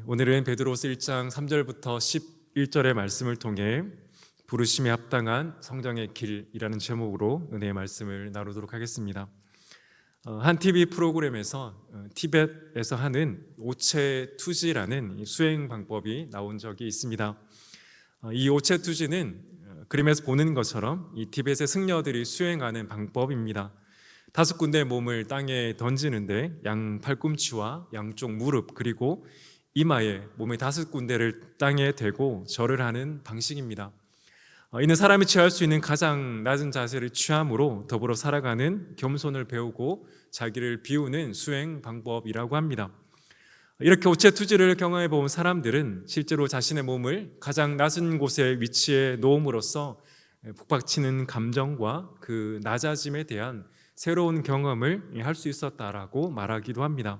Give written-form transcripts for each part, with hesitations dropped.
오늘은 베드로후서 1장 3절부터 11절의 말씀을 통해 부르심에 합당한 성장의 길이라는 제목으로 은혜의 말씀을 나누도록 하겠습니다. 한 TV 프로그램에서 티벳에서 하는 오체투지라는 수행 방법이 나온 적이 있습니다. 이 오체투지는 그림에서 보는 것처럼 이 티벳의 승려들이 수행하는 방법입니다. 5군데 몸을 땅에 던지는데 양 팔꿈치와 양쪽 무릎 그리고 이마에 몸의 5군데를 땅에 대고 절을 하는 방식입니다. 이는 사람이 취할 수 있는 가장 낮은 자세를 취함으로 더불어 살아가는 겸손을 배우고 자기를 비우는 수행 방법이라고 합니다. 이렇게 오체투지를 경험해 본 사람들은 실제로 자신의 몸을 가장 낮은 곳에 위치해 놓음으로써 북박치는 감정과 그 낮아짐에 대한 새로운 경험을 할 수 있었다라고 말하기도 합니다.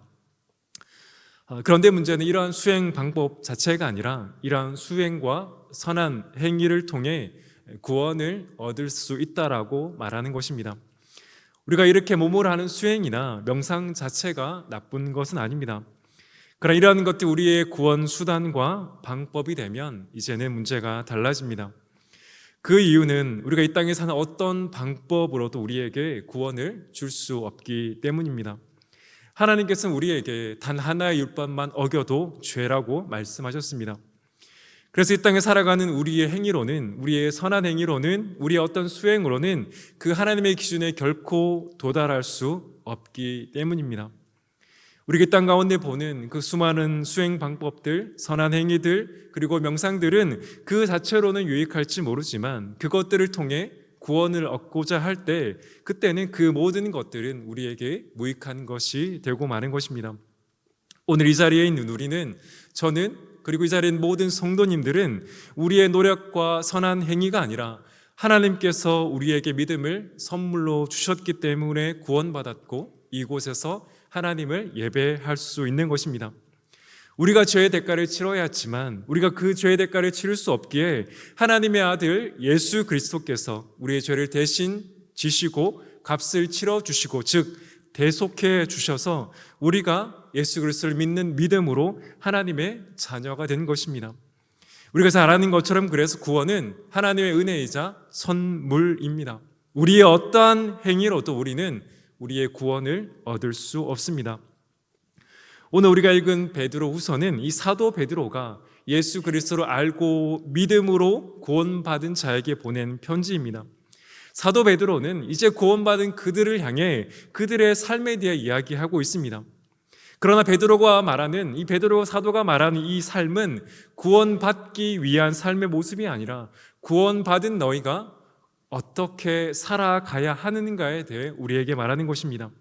그런데 문제는 이러한 수행 방법 자체가 아니라 이러한 수행과 선한 행위를 통해 구원을 얻을 수 있다라고 말하는 것입니다. 우리가 이렇게 몸으로 하는 수행이나 명상 자체가 나쁜 것은 아닙니다. 그러나 이러한 것들이 우리의 구원 수단과 방법이 되면 이제는 문제가 달라집니다. 그 이유는 우리가 이 땅에 사는 어떤 방법으로도 우리에게 구원을 줄 수 없기 때문입니다. 하나님께서는 우리에게 단 하나의 율법만 어겨도 죄라고 말씀하셨습니다. 그래서 이 땅에 살아가는 우리의 행위로는, 우리의 선한 행위로는, 우리의 어떤 수행으로는 그 하나님의 기준에 결코 도달할 수 없기 때문입니다. 우리가 이 땅 가운데 보는 그 수많은 수행 방법들, 선한 행위들, 그리고 명상들은 그 자체로는 유익할지 모르지만 그것들을 통해 구원을 얻고자 할 때 그때는 그 모든 것들은 우리에게 무익한 것이 되고 마는 것입니다. 오늘 이 자리에 있는 우리는, 저는, 그리고 이 자리에 있는 모든 성도님들은 우리의 노력과 선한 행위가 아니라 하나님께서 우리에게 믿음을 선물로 주셨기 때문에 구원받았고 이곳에서 하나님을 예배할 수 있는 것입니다. 우리가 죄의 대가를 치러야 했지만 우리가 그 죄의 대가를 치를 수 없기에 하나님의 아들 예수 그리스도께서 우리의 죄를 대신 지시고 값을 치러주시고 즉 대속해 주셔서 우리가 예수 그리스도를 믿는 믿음으로 하나님의 자녀가 된 것입니다. 우리가 잘 아는 것처럼 그래서 구원은 하나님의 은혜이자 선물입니다. 우리의 어떠한 행위로도 우리는 우리의 구원을 얻을 수 없습니다. 오늘 우리가 읽은 베드로후서는 이 사도 베드로가 예수 그리스도를 알고 믿음으로 구원받은 자에게 보낸 편지입니다. 사도 베드로는 이제 구원받은 그들을 향해 그들의 삶에 대해 이야기하고 있습니다. 그러나 베드로 사도가 말하는 이 삶은 구원받기 위한 삶의 모습이 아니라 구원받은 너희가 어떻게 살아가야 하는가에 대해 우리에게 말하는 것입니다.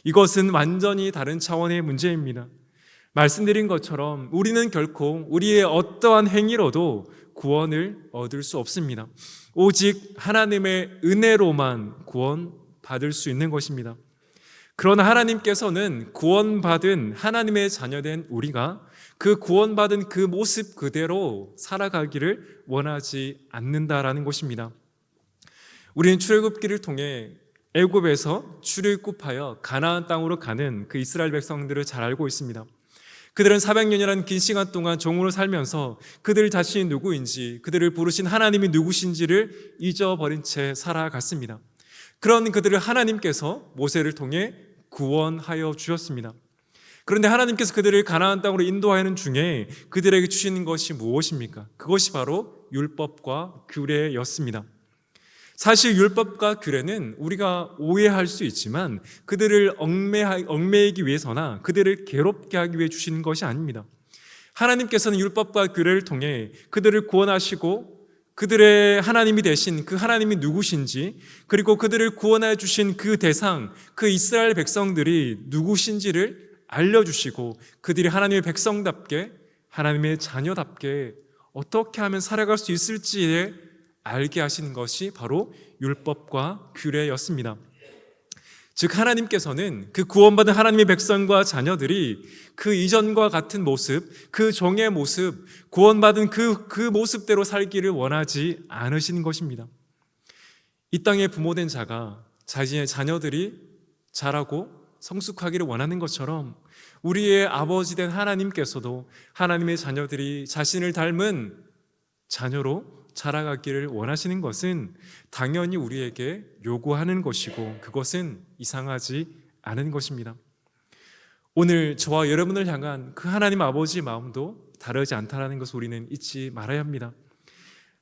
이것은 완전히 다른 차원의 문제입니다. 말씀드린 것처럼 우리는 결코 우리의 어떠한 행위로도 구원을 얻을 수 없습니다. 오직 하나님의 은혜로만 구원받을 수 있는 것입니다. 그러나 하나님께서는 구원받은 하나님의 자녀된 우리가 그 구원받은 그 모습 그대로 살아가기를 원하지 않는다라는 것입니다. 우리는 출애굽기를 통해 애굽에서 출애굽하여 가나안 땅으로 가는 그 이스라엘 백성들을 잘 알고 있습니다. 그들은 400년이라는 긴 시간 동안 종으로 살면서 그들 자신이 누구인지, 그들을 부르신 하나님이 누구신지를 잊어버린 채 살아갔습니다. 그런 그들을 하나님께서 모세를 통해 구원하여 주셨습니다. 그런데 하나님께서 그들을 가나안 땅으로 인도하는 중에 그들에게 주시는 것이 무엇입니까? 그것이 바로 율법과 규례였습니다. 사실 율법과 규례는 우리가 오해할 수 있지만 그들을 얽매이기 위해서나 그들을 괴롭게 하기 위해 주시는 것이 아닙니다. 하나님께서는 율법과 규례를 통해 그들을 구원하시고 그들의 하나님이 되신 그 하나님이 누구신지, 그리고 그들을 구원해 주신 그 대상, 그 이스라엘 백성들이 누구신지를 알려주시고 그들이 하나님의 백성답게, 하나님의 자녀답게 어떻게 하면 살아갈 수 있을지에 알게 하시는 것이 바로 율법과 규례였습니다. 즉 하나님께서는 그 구원받은 하나님의 백성과 자녀들이 그 이전과 같은 모습, 그 종의 모습, 구원받은 그 모습대로 살기를 원하지 않으시는 것입니다. 이 땅에 부모된 자가 자신의 자녀들이 자라고 성숙하기를 원하는 것처럼 우리의 아버지 된 하나님께서도 하나님의 자녀들이 자신을 닮은 자녀로 자라가기를 원하시는 것은 당연히 우리에게 요구하는 것이고 그것은 이상하지 않은 것입니다. 오늘 저와 여러분을 향한 그 하나님 아버지의 마음도 다르지 않다는 것을 우리는 잊지 말아야 합니다.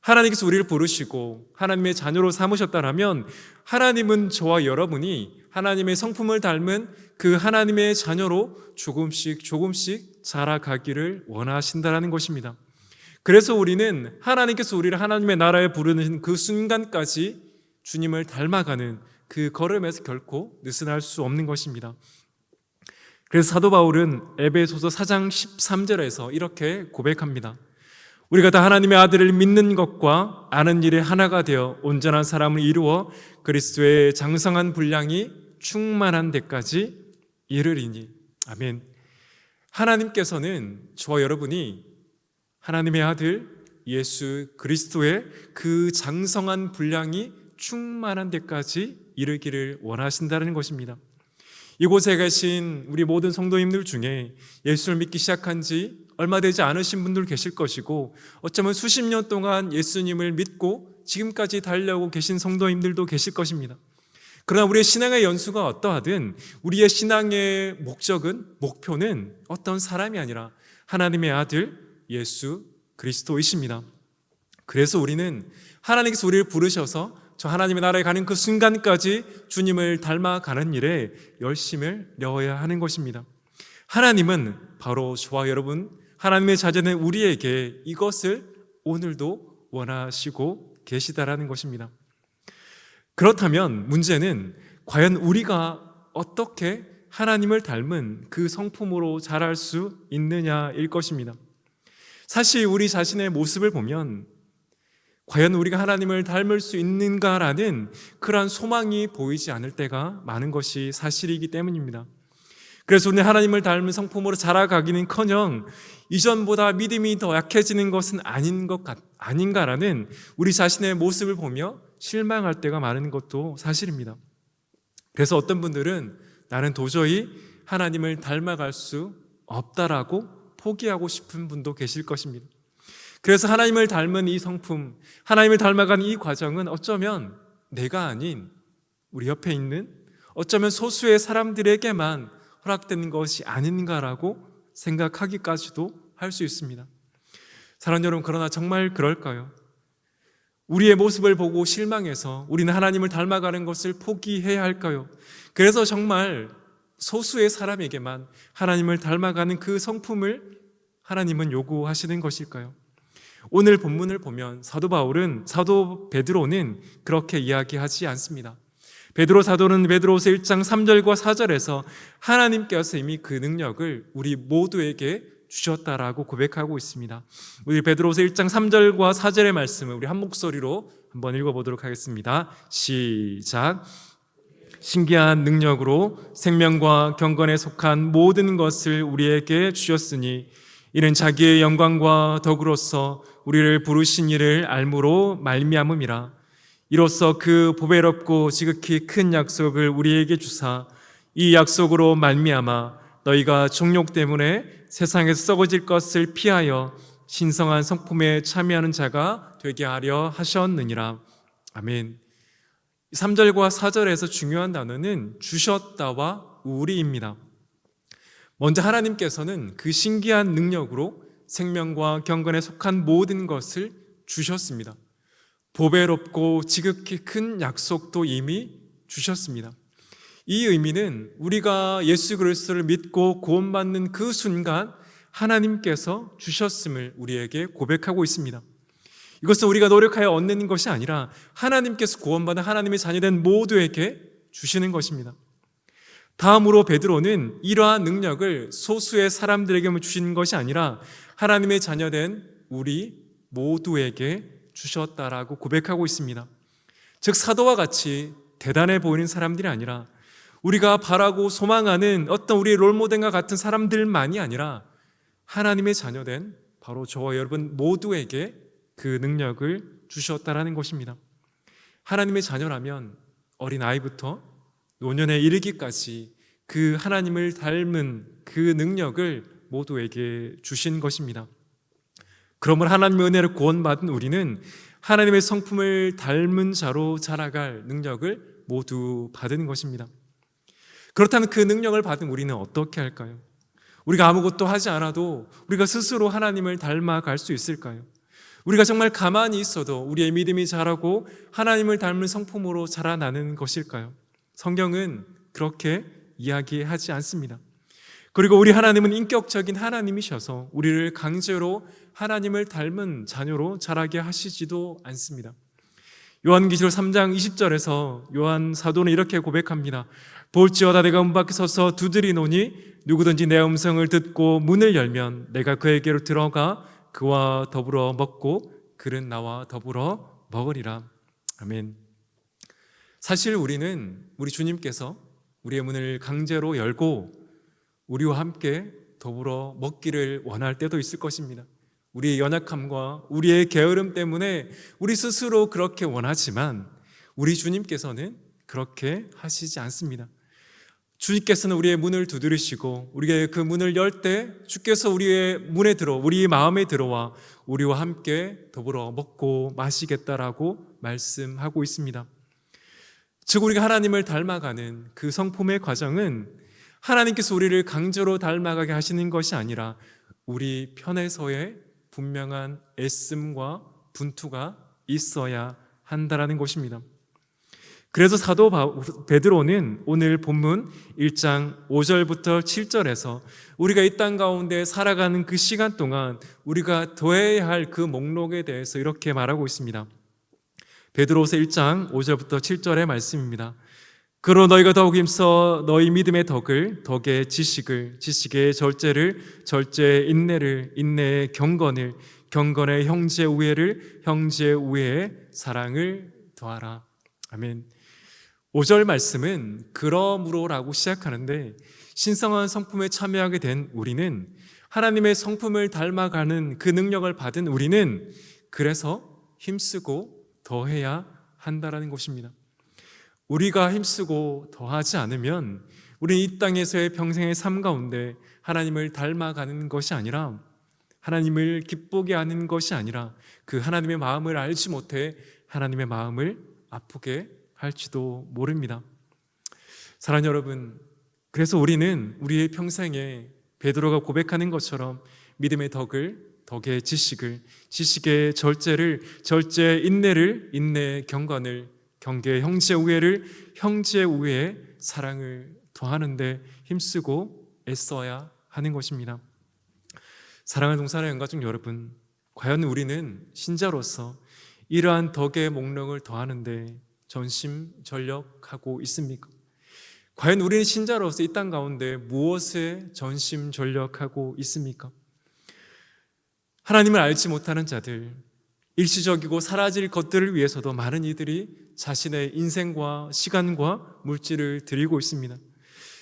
하나님께서 우리를 부르시고 하나님의 자녀로 삼으셨다면 하나님은 저와 여러분이 하나님의 성품을 닮은 그 하나님의 자녀로 조금씩 자라가기를 원하신다는 것입니다. 그래서 우리는 하나님께서 우리를 하나님의 나라에 부르는 그 순간까지 주님을 닮아가는 그 걸음에서 결코 느슨할 수 없는 것입니다. 그래서 사도 바울은 에베소서 4장 13절에서 이렇게 고백합니다. 우리가 다 하나님의 아들을 믿는 것과 아는 일에 하나가 되어 온전한 사람을 이루어 그리스도의 장성한 분량이 충만한 데까지 이르리니. 아멘. 하나님께서는 저와 여러분이 하나님의 아들 예수 그리스도의 그 장성한 분량이 충만한 데까지 이르기를 원하신다는 것입니다. 이곳에 계신 우리 모든 성도님들 중에 예수를 믿기 시작한 지 얼마 되지 않으신 분들 계실 것이고 어쩌면 수십 년 동안 예수님을 믿고 지금까지 달려오고 계신 성도님들도 계실 것입니다. 그러나 우리의 신앙의 연수가 어떠하든 우리의 신앙의 목표는 어떤 사람이 아니라 하나님의 아들 예수 그리스도이십니다. 그래서 우리는 하나님께서 우리를 부르셔서 저 하나님의 나라에 가는 그 순간까지 주님을 닮아가는 일에 열심을 내어야 하는 것입니다. 하나님은 바로 저와 여러분 하나님의 자녀는 우리에게 이것을 오늘도 원하시고 계시다라는 것입니다. 그렇다면 문제는 과연 우리가 어떻게 하나님을 닮은 그 성품으로 자랄 수 있느냐일 것입니다. 사실 우리 자신의 모습을 보면 과연 우리가 하나님을 닮을 수 있는가라는 그러한 소망이 보이지 않을 때가 많은 것이 사실이기 때문입니다. 그래서 우리는 하나님을 닮은 성품으로 자라가기는커녕 이전보다 믿음이 더 약해지는 것은 아닌가라는 우리 자신의 모습을 보며 실망할 때가 많은 것도 사실입니다. 그래서 어떤 분들은 나는 도저히 하나님을 닮아갈 수 없다라고 포기하고 싶은 분도 계실 것입니다. 그래서 하나님을 닮은 이 성품, 하나님을 닮아가는 이 과정은 어쩌면 내가 아닌 우리 옆에 있는 어쩌면 소수의 사람들에게만 허락되는 것이 아닌가라고 생각하기까지도 할 수 있습니다. 사랑하는 여러분, 그러나 정말 그럴까요? 우리의 모습을 보고 실망해서 우리는 하나님을 닮아가는 것을 포기해야 할까요? 그래서 정말 소수의 사람에게만 하나님을 닮아가는 그 성품을 하나님은 요구하시는 것일까요? 오늘 본문을 보면 사도 베드로는 그렇게 이야기하지 않습니다. 베드로 사도는 베드로서 1장 3절과 4절에서 하나님께서 이미 그 능력을 우리 모두에게 주셨다라고 고백하고 있습니다. 우리 베드로서 1장 3절과 4절의 말씀을 우리 한 목소리로 한번 읽어보도록 하겠습니다. 시작. 신기한 능력으로 생명과 경건에 속한 모든 것을 우리에게 주셨으니 이는 자기의 영광과 덕으로서 우리를 부르신 이를 알므로 말미암음이라. 이로써 그 보배롭고 지극히 큰 약속을 우리에게 주사 이 약속으로 말미암아 너희가 정욕 때문에 세상에서 썩어질 것을 피하여 신성한 성품에 참여하는 자가 되게 하려 하셨느니라. 아멘. 3절과 4절에서 중요한 단어는 주셨다와 우리입니다. 먼저 하나님께서는 그 신기한 능력으로 생명과 경건에 속한 모든 것을 주셨습니다. 보배롭고 지극히 큰 약속도 이미 주셨습니다. 이 의미는 우리가 예수 그리스도를 믿고 구원받는 그 순간 하나님께서 주셨음을 우리에게 고백하고 있습니다. 이것은 우리가 노력하여 얻는 것이 아니라 하나님께서 구원받은 하나님의 자녀된 모두에게 주시는 것입니다. 다음으로 베드로는 이러한 능력을 소수의 사람들에게만 주시는 것이 아니라 하나님의 자녀된 우리 모두에게 주셨다라고 고백하고 있습니다. 즉 사도와 같이 대단해 보이는 사람들이 아니라 우리가 바라고 소망하는 어떤 우리의 롤모델과 같은 사람들만이 아니라 하나님의 자녀된 바로 저와 여러분 모두에게 그 능력을 주셨다라는 것입니다. 하나님의 자녀라면 어린아이부터 노년에 이르기까지 그 하나님을 닮은 그 능력을 모두에게 주신 것입니다. 그러므로 하나님의 은혜를 구원받은 우리는 하나님의 성품을 닮은 자로 자라갈 능력을 모두 받은 것입니다. 그렇다면 그 능력을 받은 우리는 어떻게 할까요? 우리가 아무것도 하지 않아도 우리가 스스로 하나님을 닮아갈 수 있을까요? 우리가 정말 가만히 있어도 우리의 믿음이 자라고 하나님을 닮은 성품으로 자라나는 것일까요? 성경은 그렇게 이야기하지 않습니다. 그리고 우리 하나님은 인격적인 하나님이셔서 우리를 강제로 하나님을 닮은 자녀로 자라게 하시지도 않습니다. 요한계시록 3장 20절에서 요한 사도는 이렇게 고백합니다. 볼지어다 내가 문 밖에 서서 두드리노니 누구든지 내 음성을 듣고 문을 열면 내가 그에게로 들어가 그와 더불어 먹고 그는 나와 더불어 먹으리라. 아멘. 사실 우리는 우리 주님께서 우리의 문을 강제로 열고 우리와 함께 더불어 먹기를 원할 때도 있을 것입니다. 우리의 연약함과 우리의 게으름 때문에 우리 스스로 그렇게 원하지만 우리 주님께서는 그렇게 하시지 않습니다. 주님께서는 우리의 문을 두드리시고 우리의 그 문을 열 때 주께서 우리의 문에 우리 마음에 들어와 우리와 함께 더불어 먹고 마시겠다라고 말씀하고 있습니다. 즉 우리가 하나님을 닮아가는 그 성품의 과정은 하나님께서 우리를 강제로 닮아가게 하시는 것이 아니라 우리 편에서의 분명한 애씀과 분투가 있어야 한다라는 것입니다. 그래서 사도 베드로는 오늘 본문 1장 5절부터 7절에서 우리가 이 땅 가운데 살아가는 그 시간 동안 우리가 더해야 할 그 목록에 대해서 이렇게 말하고 있습니다. 베드로서 1장 5절부터 7절의 말씀입니다. 그러 너희가 더욱 힘써 너희 믿음의 덕의 지식을, 지식의 절제를, 절제의 인내를, 인내의 경건을, 경건의 형제 우애를, 형제 우애의 사랑을 더하라. 아멘. 5절 말씀은 그러므로라고 시작하는데 신성한 성품에 참여하게 된 우리는 하나님의 성품을 닮아가는 그 능력을 받은 우리는 그래서 힘쓰고 더해야 한다라는 것입니다. 우리가 힘쓰고 더하지 않으면 우리는 이 땅에서의 평생의 삶 가운데 하나님을 닮아가는 것이 아니라 하나님을 기쁘게 하는 것이 아니라 그 하나님의 마음을 알지 못해 하나님의 마음을 아프게 할지도 모릅니다. 사랑하는 여러분, 그래서 우리는 우리의 평생에 베드로가 고백하는 것처럼 믿음의 덕의 지식을, 지식의 절제를, 절제의 인내를, 인내의 경건을, 경계의 형제 우애를, 형제 우애의 사랑을 더하는데 힘쓰고 애써야 하는 것입니다. 사랑하는 동산의 영가족 여러분, 과연 우리는 신자로서 이러한 덕의 목록을 더하는데 전심전력하고 있습니까? 과연 우리는 신자로서 이 땅 가운데 무엇에 전심전력하고 있습니까? 하나님을 알지 못하는 자들, 일시적이고 사라질 것들을 위해서도 많은 이들이 자신의 인생과 시간과 물질을 드리고 있습니다.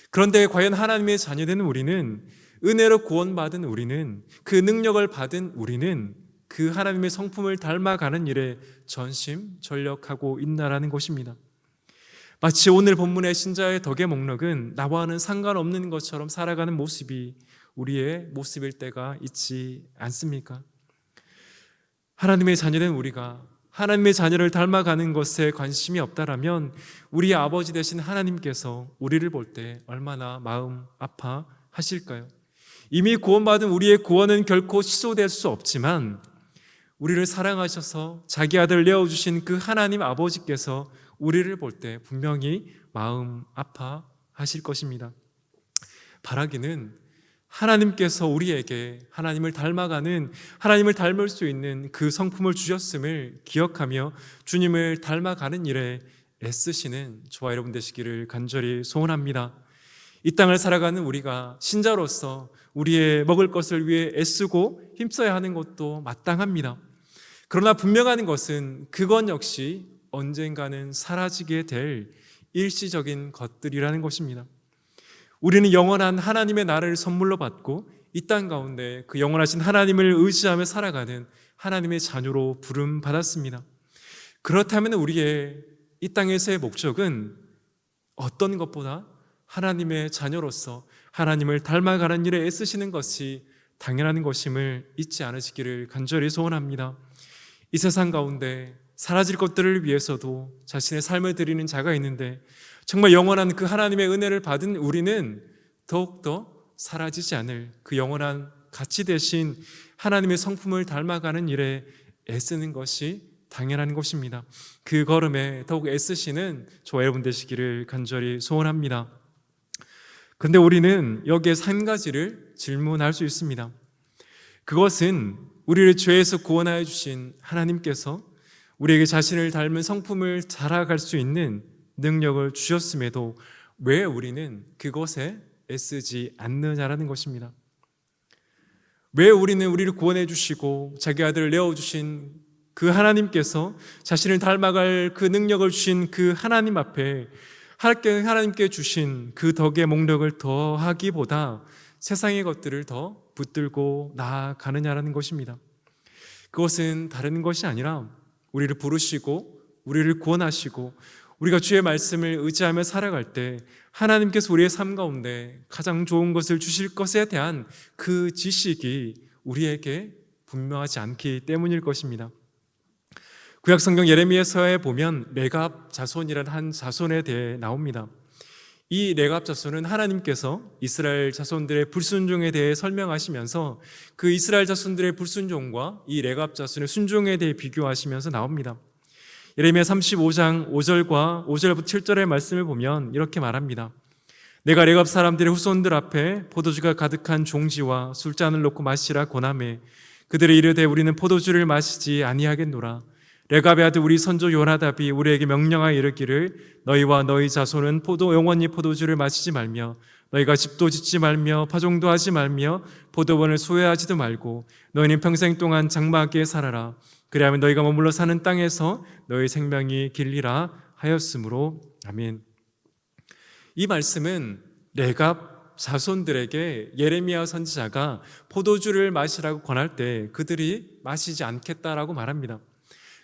그런데 과연 하나님의 자녀된 우리는, 은혜로 구원받은 우리는, 그 능력을 받은 우리는 그 하나님의 성품을 닮아가는 일에 전심전력하고 있나라는 것입니다. 마치 오늘 본문의 신자의 덕의 목록은 나와는 상관없는 것처럼 살아가는 모습이 우리의 모습일 때가 있지 않습니까? 하나님의 자녀된 우리가 하나님의 자녀를 닮아가는 것에 관심이 없다라면 우리 아버지 되신 하나님께서 우리를 볼 때 얼마나 마음 아파하실까요? 이미 구원받은 우리의 구원은 결코 취소될 수 없지만 우리를 사랑하셔서 자기 아들 내어주신 그 하나님 아버지께서 우리를 볼 때 분명히 마음 아파하실 것입니다. 바라기는 하나님께서 우리에게 하나님을 닮아가는, 하나님을 닮을 수 있는 그 성품을 주셨음을 기억하며 주님을 닮아가는 일에 애쓰시는 저와 여러분 되시기를 간절히 소원합니다. 이 땅을 살아가는 우리가 신자로서 우리의 먹을 것을 위해 애쓰고 힘써야 하는 것도 마땅합니다. 그러나 분명한 것은 그것 역시 언젠가는 사라지게 될 일시적인 것들이라는 것입니다. 우리는 영원한 하나님의 나라를 선물로 받고 이 땅 가운데 그 영원하신 하나님을 의지하며 살아가는 하나님의 자녀로 부름 받았습니다. 그렇다면 우리의 이 땅에서의 목적은 어떤 것보다 하나님의 자녀로서 하나님을 닮아가는 일에 애쓰시는 것이 당연한 것임을 잊지 않으시기를 간절히 소원합니다. 이 세상 가운데 사라질 것들을 위해서도 자신의 삶을 드리는 자가 있는데 정말 영원한 그 하나님의 은혜를 받은 우리는 더욱더 사라지지 않을 그 영원한 가치 대신 하나님의 성품을 닮아가는 일에 애쓰는 것이 당연한 것입니다. 그 걸음에 더욱 애쓰시는 저와 여러분 되시기를 간절히 소원합니다. 그런데 우리는 여기에서 한 가지를 질문할 수 있습니다. 그것은 우리를 죄에서 구원하여 주신 하나님께서 우리에게 자신을 닮은 성품을 자라갈 수 있는 능력을 주셨음에도 왜 우리는 그것에 애쓰지 않느냐라는 것입니다. 왜 우리는 우리를 구원해 주시고 자기 아들을 내어주신 그 하나님께서 자신을 닮아갈 그 능력을 주신 그 하나님 앞에 하나님께 주신 그 덕의 목록을 더하기보다 세상의 것들을 더 붙들고 나아가느냐라는 것입니다. 그것은 다른 것이 아니라 우리를 부르시고 우리를 구원하시고 우리가 주의 말씀을 의지하며 살아갈 때 하나님께서 우리의 삶 가운데 가장 좋은 것을 주실 것에 대한 그 지식이 우리에게 분명하지 않기 때문일 것입니다. 구약 성경 예레미야서에 보면 레갑 자손이라는 한 자손에 대해 나옵니다. 이 레갑 자손은 하나님께서 이스라엘 자손들의 불순종에 대해 설명하시면서 그 이스라엘 자손들의 불순종과 이 레갑 자손의 순종에 대해 비교하시면서 나옵니다. 예레미야 35장 5절과 5절부터 7절의 말씀을 보면 이렇게 말합니다. 내가 레갑 사람들의 후손들 앞에 포도주가 가득한 종지와 술잔을 놓고 마시라 고나매 그들이 이르되 우리는 포도주를 마시지 아니하겠노라. 레갑의 아들 우리 선조 요나답이 우리에게 명령하여 이르기를 너희와 너희 자손은 영원히 포도주를 마시지 말며 너희가 집도 짓지 말며 파종도 하지 말며 포도원을 소유하지도 말고 너희는 평생 동안 장막에 살아라. 그리하면 너희가 머물러 사는 땅에서 너희 생명이 길리라 하였으므로 아멘. 이 말씀은 레갑 자손들에게 예레미야 선지자가 포도주를 마시라고 권할 때 그들이 마시지 않겠다라고 말합니다.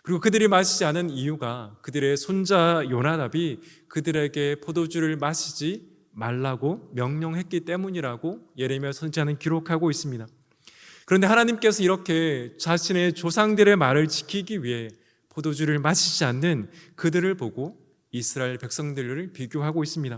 그리고 그들이 마시지 않은 이유가 그들의 손자 요나답이 그들에게 포도주를 마시지 말라고 명령했기 때문이라고 예레미야 선지자는 기록하고 있습니다. 그런데 하나님께서 이렇게 자신의 조상들의 말을 지키기 위해 포도주를 마시지 않는 그들을 보고 이스라엘 백성들을 비교하고 있습니다.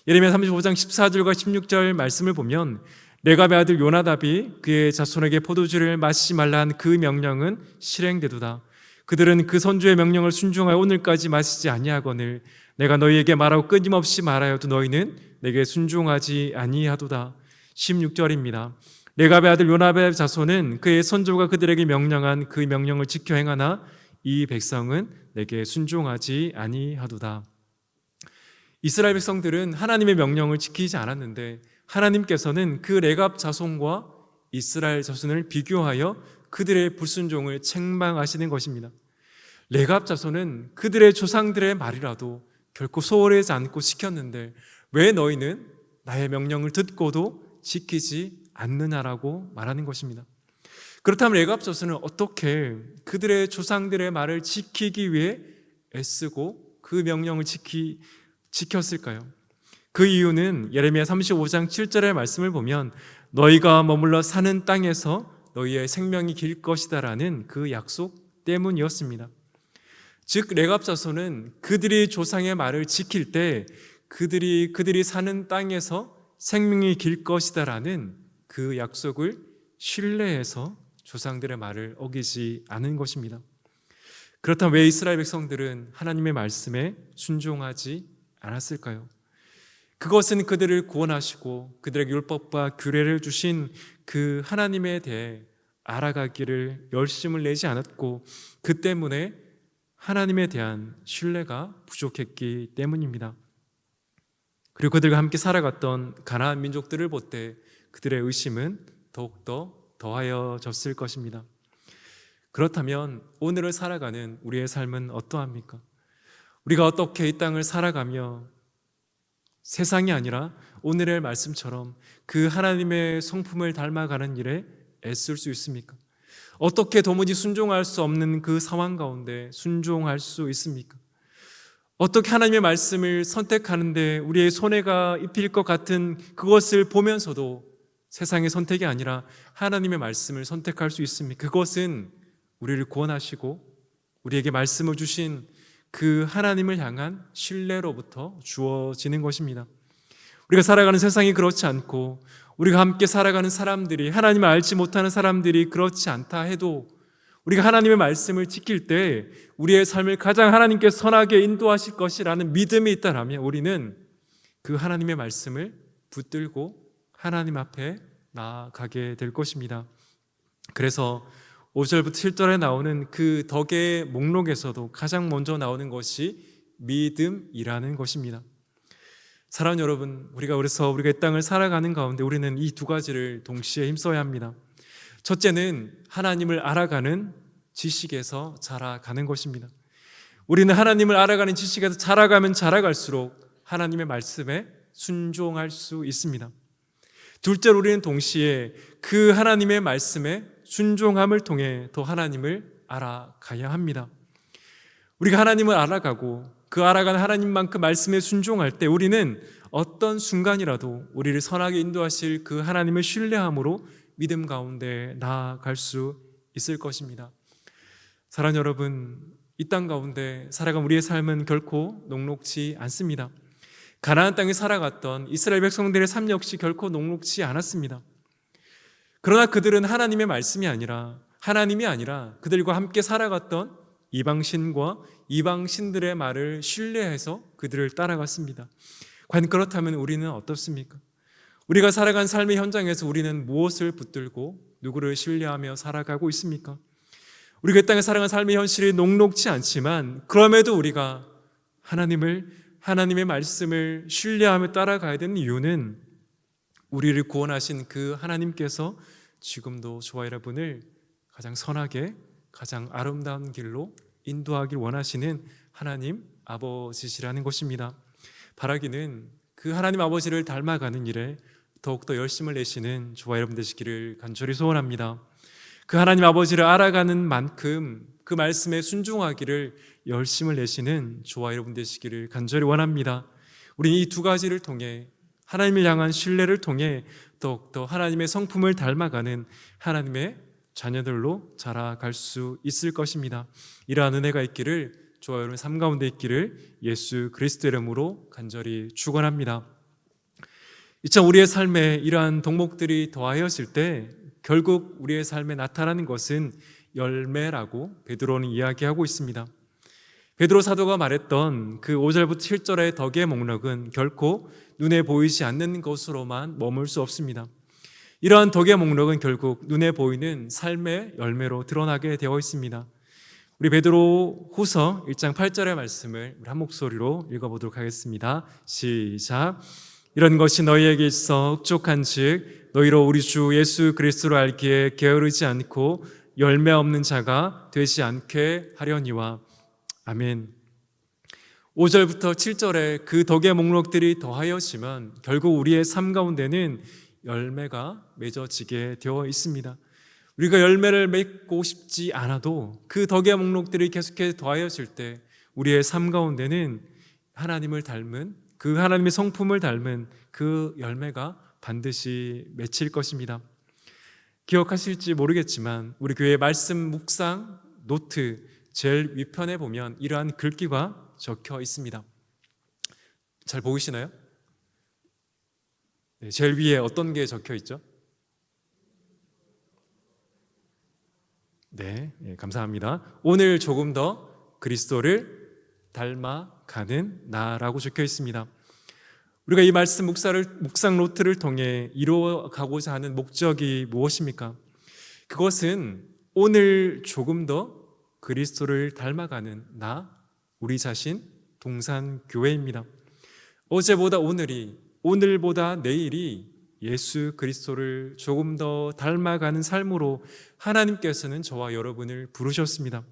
예레미야 35장 14절과 16절 말씀을 보면 레갑의 아들 요나답이 그의 자손에게 포도주를 마시지 말라는 그 명령은 실행되도다. 그들은 그 선주의 명령을 순종하여 오늘까지 마시지 아니하거늘 내가 너희에게 말하고 끊임없이 말하여도 너희는 내게 순종하지 아니하도다. 16절입니다. 레갑의 아들 요나답의 자손은 그의 선조가 그들에게 명령한 그 명령을 지켜 행하나 이 백성은 내게 순종하지 아니하도다. 이스라엘 백성들은 하나님의 명령을 지키지 않았는데 하나님께서는 그 레갑 자손과 이스라엘 자손을 비교하여 그들의 불순종을 책망하시는 것입니다. 레갑 자손은 그들의 조상들의 말이라도 결코 소홀하지 않고 지켰는데 왜 너희는 나의 명령을 듣고도 지키지 않느냐라고 말하는 것입니다. 그렇다면 레갑 자손은 어떻게 그들의 조상들의 말을 지키기 위해 애쓰고 그 명령을 지켰을까요? 그 이유는 예레미야 35장 7절의 말씀을 보면 너희가 머물러 사는 땅에서 너희의 생명이 길 것이다라는 그 약속 때문이었습니다. 즉 레갑 자손은 그들이 조상의 말을 지킬 때 그들이 사는 땅에서 생명이 길 것이다라는 그 약속을 신뢰해서 조상들의 말을 어기지 않은 것입니다. 그렇다면 왜 이스라엘 백성들은 하나님의 말씀에 순종하지 않았을까요? 그것은 그들을 구원하시고 그들에게 율법과 규례를 주신 그 하나님에 대해 알아가기를 열심을 내지 않았고 그 때문에 하나님에 대한 신뢰가 부족했기 때문입니다. 그리고 그들과 함께 살아갔던 가나안 민족들을 볼 때 그들의 의심은 더욱더 더하여졌을 것입니다. 그렇다면 오늘을 살아가는 우리의 삶은 어떠합니까? 우리가 어떻게 이 땅을 살아가며 세상이 아니라 오늘의 말씀처럼 그 하나님의 성품을 닮아가는 일에 애쓸 수 있습니까? 어떻게 도무지 순종할 수 없는 그 상황 가운데 순종할 수 있습니까? 어떻게 하나님의 말씀을 선택하는데 우리의 손해가 입힐 것 같은 그것을 보면서도 세상의 선택이 아니라 하나님의 말씀을 선택할 수 있습니까? 그것은 우리를 구원하시고 우리에게 말씀을 주신 그 하나님을 향한 신뢰로부터 주어지는 것입니다. 우리가 살아가는 세상이 그렇지 않고 우리가 함께 살아가는 사람들이, 하나님을 알지 못하는 사람들이 그렇지 않다 해도 우리가 하나님의 말씀을 지킬 때 우리의 삶을 가장 하나님께 선하게 인도하실 것이라는 믿음이 있다면 우리는 그 하나님의 말씀을 붙들고 하나님 앞에 나아가게 될 것입니다. 그래서 5절부터 7절에 나오는 그 덕의 목록에서도 가장 먼저 나오는 것이 믿음이라는 것입니다. 사랑하는 여러분, 우리가 이 땅을 살아가는 가운데 우리는 이 두 가지를 동시에 힘써야 합니다. 첫째는 하나님을 알아가는 지식에서 자라가는 것입니다. 우리는 하나님을 알아가는 지식에서 자라가면 자라갈수록 하나님의 말씀에 순종할 수 있습니다. 둘째로 우리는 동시에 그 하나님의 말씀에 순종함을 통해 더 하나님을 알아가야 합니다. 우리가 하나님을 알아가고 그 알아가는 하나님만큼 말씀에 순종할 때 우리는 어떤 순간이라도 우리를 선하게 인도하실 그 하나님을 신뢰함으로 믿음 가운데 나아갈 수 있을 것입니다. 사랑하는 여러분, 이 땅 가운데 살아간 우리의 삶은 결코 녹록지 않습니다. 가나안 땅에 살아갔던 이스라엘 백성들의 삶 역시 결코 녹록지 않았습니다. 그러나 그들은 하나님의 말씀이 아니라, 하나님이 아니라 그들과 함께 살아갔던 이방신과 이방신들의 말을 신뢰해서 그들을 따라갔습니다. 과연 그렇다면 우리는 어떻습니까? 우리가 살아간 삶의 현장에서 우리는 무엇을 붙들고 누구를 신뢰하며 살아가고 있습니까? 우리가 이 땅에 살아간 삶의 현실이 녹록지 않지만 그럼에도 우리가 하나님의 말씀을 신뢰하며 따라가야 되는 이유는 우리를 구원하신 그 하나님께서 지금도 저와 여러분을 가장 선하게, 가장 아름다운 길로 인도하길 원하시는 하나님 아버지시라는 것입니다. 바라기는 그 하나님 아버지를 닮아가는 일에 더욱더 열심을 내시는 저와 여러분 되시기를 간절히 소원합니다. 그 하나님 아버지를 알아가는 만큼 그 말씀에 순종하기를 열심을 내시는 저와 여러분 되시기를 간절히 원합니다. 우리는 이 두 가지를 통해 하나님을 향한 신뢰를 통해 더욱더 하나님의 성품을 닮아가는 하나님의 자녀들로 자라갈 수 있을 것입니다. 이러한 은혜가 있기를 저와 여러분 삶 가운데 있기를 예수 그리스도의 이름으로 간절히 축원합니다. 이처럼 우리의 삶에 이러한 덕목들이 더하여질 때 결국 우리의 삶에 나타나는 것은 열매라고 베드로는 이야기하고 있습니다. 베드로 사도가 말했던 그 5절부터 7절의 덕의 목록은 결코 눈에 보이지 않는 것으로만 머물 수 없습니다. 이러한 덕의 목록은 결국 눈에 보이는 삶의 열매로 드러나게 되어 있습니다. 우리 베드로 후서 1장 8절의 말씀을 한 목소리로 읽어보도록 하겠습니다. 시작. 이런 것이 너희에게 있어 흡족한즉 너희로 우리 주 예수 그리스도를 알기에 게으르지 않고 열매 없는 자가 되지 않게 하려니와. 아멘. 5절부터 7절에 그 덕의 목록들이 더하여지면 결국 우리의 삶 가운데는 열매가 맺어지게 되어 있습니다. 우리가 열매를 맺고 싶지 않아도 그 덕의 목록들이 계속해서 더하여질 때 우리의 삶 가운데는 하나님을 닮은, 그 하나님의 성품을 닮은 그 열매가 반드시 맺힐 것입니다. 기억하실지 모르겠지만 우리 교회 말씀 묵상 노트 제일 위편에 보면 이러한 글귀가 적혀 있습니다. 잘 보이시나요? 네, 제일 위에 어떤 게 적혀 있죠? 네, 감사합니다. 오늘 조금 더 그리스도를 닮아가는 나라고 적혀 있습니다. 우리가 이 말씀 묵상 노트를 통해 이루어가고자 하는 목적이 무엇입니까? 그것은 오늘 조금 더 그리스도를 닮아가는 우리 자신 동산교회입니다. 어제보다 오늘이, 오늘보다 내일이 예수 그리스도를 조금 더 닮아가는 삶으로 하나님께서는 저와 여러분을 부르셨습니다.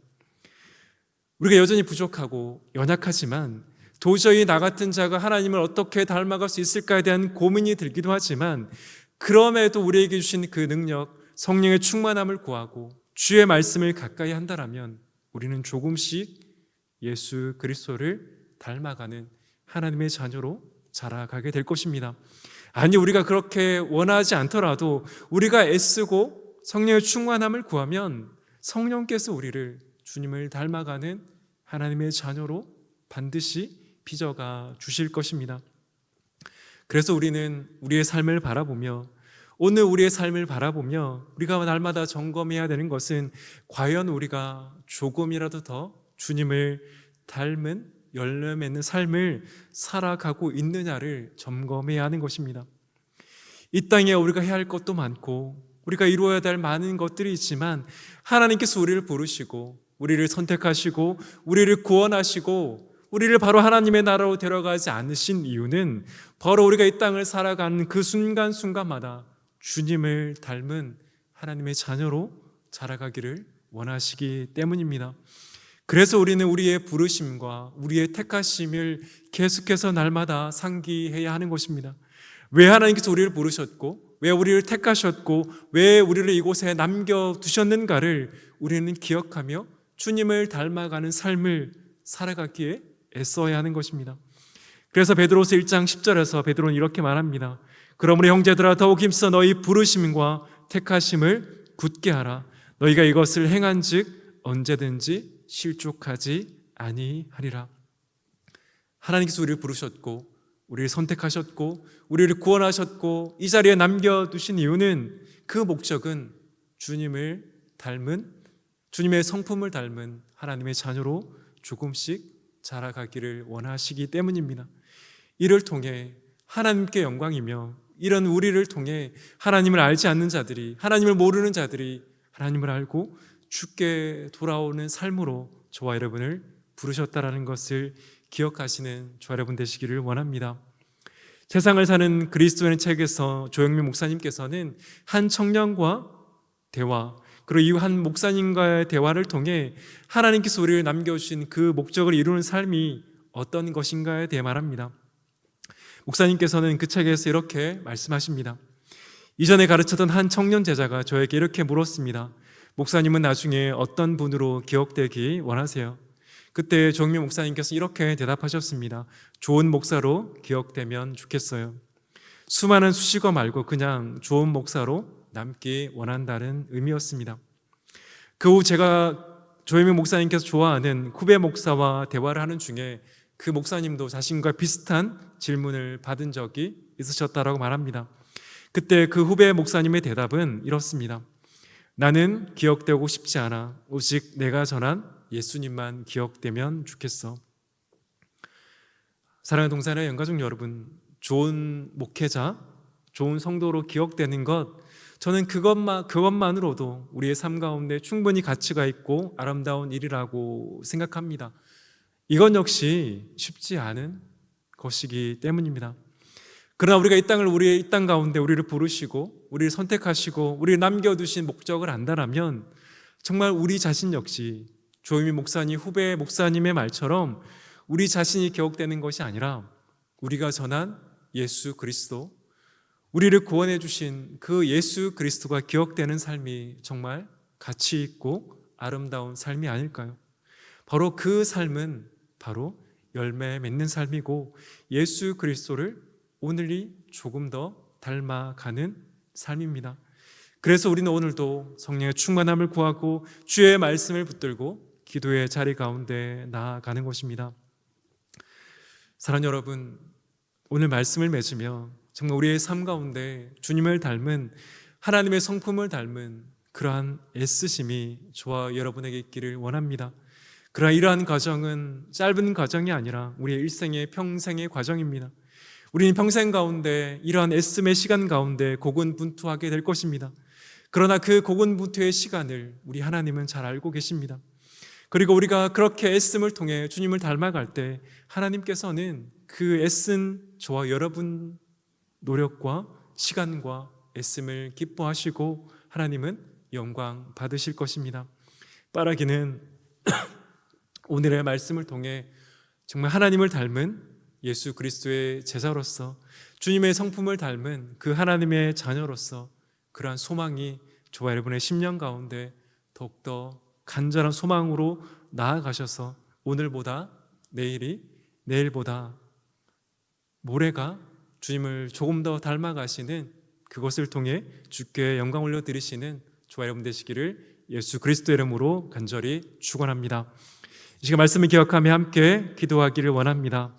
우리가 여전히 부족하고 연약하지만 도저히 나 같은 자가 하나님을 어떻게 닮아갈 수 있을까에 대한 고민이 들기도 하지만 그럼에도 우리에게 주신 그 능력, 성령의 충만함을 구하고 주의 말씀을 가까이 한다라면 우리는 조금씩 예수 그리스도를 닮아가는 하나님의 자녀로 자라가게 될 것입니다. 아니, 우리가 그렇게 원하지 않더라도 우리가 애쓰고 성령의 충만함을 구하면 성령께서 우리를 주님을 닮아가는 하나님의 자녀로 반드시 빚어가 주실 것입니다. 그래서 우리는 우리의 삶을 바라보며, 오늘 우리의 삶을 바라보며 우리가 날마다 점검해야 되는 것은 과연 우리가 조금이라도 더 주님을 닮은 열매 맺는 삶을 살아가고 있느냐를 점검해야 하는 것입니다. 이 땅에 우리가 해야 할 것도 많고 우리가 이루어야 될 많은 것들이 있지만 하나님께서 우리를 부르시고 우리를 선택하시고 우리를 구원하시고 우리를 바로 하나님의 나라로 데려가지 않으신 이유는 바로 우리가 이 땅을 살아가는 그 순간순간마다 주님을 닮은 하나님의 자녀로 자라가기를 원하시기 때문입니다. 그래서 우리는 우리의 부르심과 우리의 택하심을 계속해서 날마다 상기해야 하는 것입니다. 왜 하나님께서 우리를 부르셨고 왜 우리를 택하셨고 왜 우리를 이곳에 남겨두셨는가를 우리는 기억하며 주님을 닮아가는 삶을 살아가기에 애써야 하는 것입니다. 그래서 베드로서 1장 10절에서 베드로는 이렇게 말합니다. 그러므로 형제들아 더욱 힘써 너희 부르심과 택하심을 굳게 하라. 너희가 이것을 행한즉 언제든지 실족하지 아니하리라. 하나님께서 우리를 부르셨고 우리를 선택하셨고 우리를 구원하셨고 이 자리에 남겨두신 이유는, 그 목적은 주님을 닮은, 주님의 성품을 닮은 하나님의 자녀로 조금씩 자라가기를 원하시기 때문입니다. 이를 통해 하나님께 영광이며 이런 우리를 통해 하나님을 알지 않는 자들이, 하나님을 모르는 자들이 하나님을 알고 주께 돌아오는 삶으로 저와 여러분을 부르셨다라는 것을 기억하시는 저와 여러분 되시기를 원합니다. 세상을 사는 그리스도인의 책에서 조영민 목사님께서는 한 청년과 대화, 그리고 이 한 목사님과의 대화를 통해 하나님께서 우리를 남겨주신 그 목적을 이루는 삶이 어떤 것인가에 대해 말합니다. 목사님께서는 그 책에서 이렇게 말씀하십니다. 이전에 가르쳤던 한 청년 제자가 저에게 이렇게 물었습니다. 목사님은 나중에 어떤 분으로 기억되기 원하세요? 그때 조영민 목사님께서 이렇게 대답하셨습니다. 좋은 목사로 기억되면 좋겠어요. 수많은 수식어 말고 그냥 좋은 목사로 남기 원한다는 의미였습니다. 그 후 제가 조영민 목사님께서 좋아하는 후배 목사와 대화를 하는 중에 그 목사님도 자신과 비슷한 질문을 받은 적이 있으셨다라고 말합니다. 그때 그 후배 목사님의 대답은 이렇습니다. 나는 기억되고 싶지 않아. 오직 내가 전한 예수님만 기억되면 좋겠어. 사랑하는 동산의 영가족 여러분, 좋은 목회자, 좋은 성도로 기억되는 것, 저는 그것만으로도 우리의 삶 가운데 충분히 가치가 있고 아름다운 일이라고 생각합니다. 이건 역시 쉽지 않은 것이기 때문입니다. 그러나 우리가 우리의 이 땅 가운데 우리를 부르시고 우리를 선택하시고 우리를 남겨두신 목적을 안다라면 정말 우리 자신 역시 조영민 목사님, 후배 목사님의 말처럼 우리 자신이 기억되는 것이 아니라 우리가 전한 예수 그리스도, 우리를 구원해 주신 그 예수 그리스도가 기억되는 삶이 정말 가치 있고 아름다운 삶이 아닐까요? 바로 그 삶은 바로 열매 맺는 삶이고 예수 그리스도를 오늘이 조금 더 닮아가는 삶입니다. 그래서 우리는 오늘도 성령의 충만함을 구하고 주의 말씀을 붙들고 기도의 자리 가운데 나아가는 것입니다. 사랑하는 여러분, 오늘 말씀을 맺으며 정말 우리의 삶 가운데 주님을 닮은, 하나님의 성품을 닮은 그러한 애쓰심이 저와 여러분에게 있기를 원합니다. 그러나 이러한 과정은 짧은 과정이 아니라 우리의 일생의 평생의 과정입니다. 우리는 평생 가운데 이러한 애씀의 시간 가운데 고군분투하게 될 것입니다. 그러나 그 고군분투의 시간을 우리 하나님은 잘 알고 계십니다. 그리고 우리가 그렇게 애씀을 통해 주님을 닮아갈 때 하나님께서는 그 애쓴 저와 여러분 노력과 시간과 애씀을 기뻐하시고 하나님은 영광 받으실 것입니다. 빠르기는 오늘의 말씀을 통해 정말 하나님을 닮은 예수 그리스도의 제자로서 주님의 성품을 닮은 그 하나님의 자녀로서 그러한 소망이 저와 여러분의 심령 가운데 더욱더 간절한 소망으로 나아가셔서 오늘보다 내일이 내일보다 모레가 주님을 조금 더 닮아가시는 그것을 통해 주께 영광 올려드리시는 저와 여러분 되시기를 예수 그리스도의 이름으로 간절히 축원합니다. 이 시간 말씀을 기억하며 함께 기도하기를 원합니다.